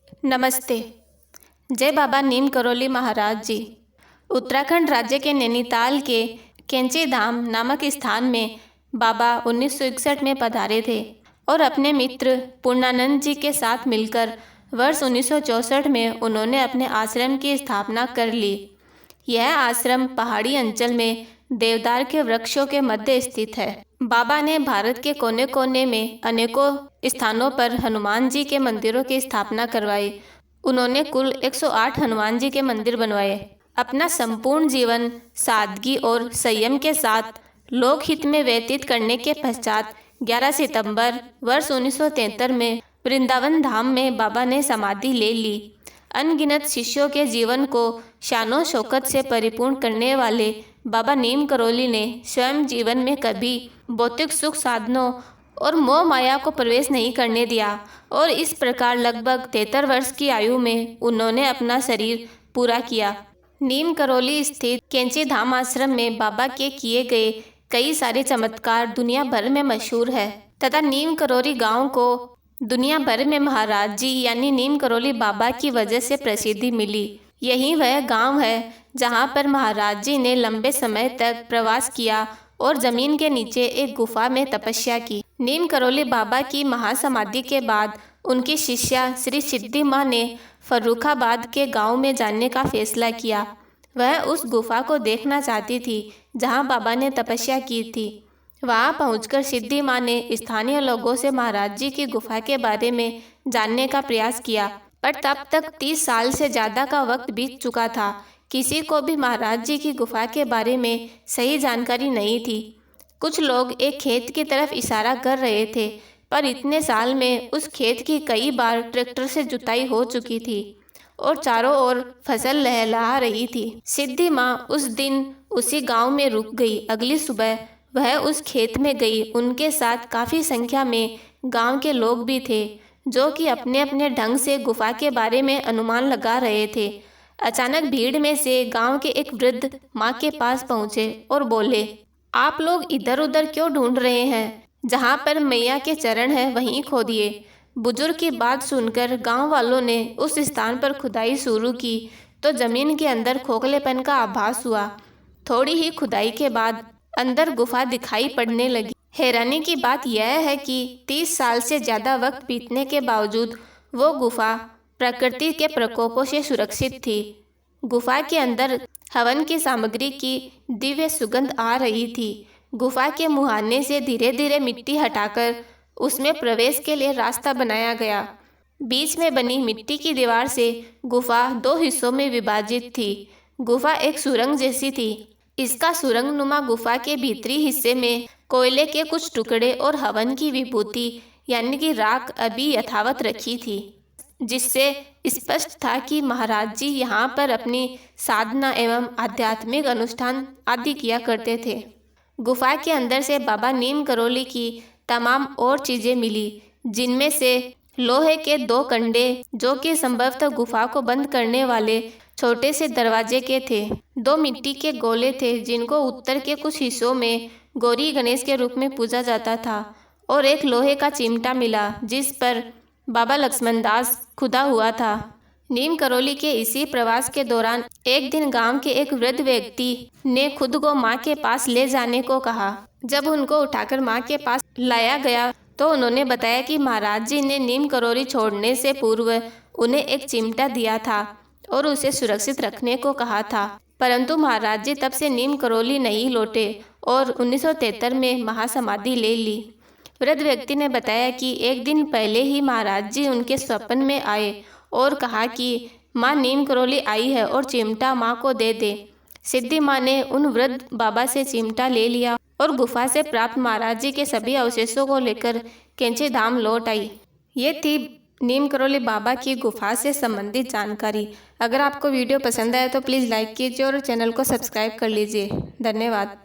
नमस्ते। जय बाबा नीम करोली महाराज जी। उत्तराखंड राज्य के नैनीताल के कैंची धाम नामक स्थान में बाबा 1961 में पधारे थे और अपने मित्र पूर्णानंद जी के साथ मिलकर वर्ष 1964 में उन्होंने अपने आश्रम की स्थापना कर ली। यह आश्रम पहाड़ी अंचल में देवदार के वृक्षों के मध्य स्थित है। बाबा ने भारत के कोने कोने में अनेकों स्थानों पर हनुमान जी के मंदिरों की स्थापना करवाई। उन्होंने कुल 108 हनुमान जी के मंदिर बनवाए। अपना संपूर्ण जीवन सादगी और संयम के साथ लोकहित में व्यतीत करने के पश्चात 11 सितंबर वर्ष 1973 में वृंदावन धाम में बाबा ने समाधि ले ली। अनगिनत शिष्यों के जीवन को शानो शौकत से परिपूर्ण करने वाले बाबा नीम करोली ने स्वयं जीवन में कभी भौतिक सुख साधनों और मोह माया को प्रवेश नहीं करने दिया और इस प्रकार लगभग 73 वर्ष की आयु में उन्होंने अपना शरीर पूरा किया। नीम करोली स्थित कैंची धाम आश्रम में बाबा के किए गए कई सारे चमत्कार दुनिया भर में मशहूर है तथा नीम करोली गांव को दुनिया भर में महाराज जी यानी नीम करोली बाबा की वजह से प्रसिद्धि मिली। यही वह गांव है जहां पर महाराज जी ने लंबे समय तक प्रवास किया और जमीन के नीचे एक गुफा में तपस्या की। नीम करोली बाबा की महासमाधि के बाद उनकी शिष्या श्री सिद्धि माँ ने फर्रुखाबाद के गांव में जाने का फैसला किया। वह उस गुफा को देखना चाहती थी जहां बाबा ने तपस्या की थी। वहां पहुंचकर सिद्धि माँ ने स्थानीय लोगों से महाराज जी की गुफा के बारे में जानने का प्रयास किया, पर तब तक 30 साल से ज़्यादा का वक्त बीत चुका था। किसी को भी महाराज जी की गुफा के बारे में सही जानकारी नहीं थी। कुछ लोग एक खेत की तरफ इशारा कर रहे थे, पर इतने साल में उस खेत की कई बार ट्रैक्टर से जुताई हो चुकी थी और चारों ओर फसल लहलहा रही थी। सिद्धि माँ उस दिन उसी गांव में रुक गई। अगली सुबह वह उस खेत में गई। उनके साथ काफ़ी संख्या में गांव के लोग भी थे जो कि अपने अपने ढंग से गुफा के बारे में अनुमान लगा रहे थे। अचानक भीड़ में से गांव के एक वृद्ध माँ के पास पहुँचे और बोले, आप लोग इधर उधर क्यों ढूंढ रहे हैं? जहाँ पर मैया के चरण है वहीं खोदिए। बुजुर्ग की बात सुनकर गांव वालों ने उस स्थान पर खुदाई शुरू की तो जमीन के अंदर खोखलेपन का आभास हुआ। थोड़ी ही खुदाई के बाद अंदर गुफा दिखाई पड़ने लगी। हैरानी की बात यह है कि 30 साल से ज़्यादा वक्त बीतने के बावजूद वो गुफा प्रकृति के प्रकोपों से सुरक्षित थी। गुफा के अंदर हवन की सामग्री की दिव्य सुगंध आ रही थी। गुफा के मुहाने से धीरे धीरे मिट्टी हटाकर उसमें प्रवेश के लिए रास्ता बनाया गया। बीच में बनी मिट्टी की दीवार से गुफा 2 हिस्सों में विभाजित थी। गुफा एक सुरंग जैसी थी। इसका सुरंगनुमा गुफा के भीतरी हिस्से में कोयले के कुछ टुकड़े और हवन की विभूति यानी कि राख अभी यथावत रखी थी, जिससे स्पष्ट था कि महाराज जी यहाँ पर अपनी साधना एवं आध्यात्मिक अनुष्ठान आदि किया करते थे। गुफा के अंदर से बाबा नीम करोली की तमाम और चीज़ें मिली, जिनमें से लोहे के 2 कंडे जो कि संभवतः गुफा को बंद करने वाले छोटे से दरवाजे के थे। 2 मिट्टी के गोले थे जिनको उत्तर के कुछ हिस्सों में गौरी गणेश के रूप में पूजा जाता था और एक लोहे का चिमटा मिला जिस पर बाबा लक्ष्मण दास खुदा हुआ था। नीम करोली के इसी प्रवास के दौरान एक दिन गांव के एक वृद्ध व्यक्ति ने खुद को माँ के पास ले जाने को कहा। जब उनको उठाकर माँ के पास लाया गया तो उन्होंने बताया कि महाराज जी ने नीम करोली छोड़ने से पूर्व उन्हें एक चिमटा दिया था और उसे सुरक्षित रखने को कहा था, परंतु महाराज जी तब से नीम करोली नहीं लौटे और 1973 में महासमाधि ले ली। वृद्ध व्यक्ति ने बताया कि एक दिन पहले ही महाराज जी उनके स्वप्न में आए और कहा कि माँ नीम करोली आई है और चिमटा माँ को दे दे। सिद्धि माँ ने उन वृद्ध बाबा से चिमटा ले लिया और गुफा से प्राप्त महाराज जी के सभी अवशेषों को लेकर कैंची धाम लौट आई। ये थी नीम करोली बाबा की गुफा से संबंधित जानकारी। अगर आपको वीडियो पसंद आया तो प्लीज़ लाइक कीजिए और चैनल को सब्सक्राइब कर लीजिए। धन्यवाद।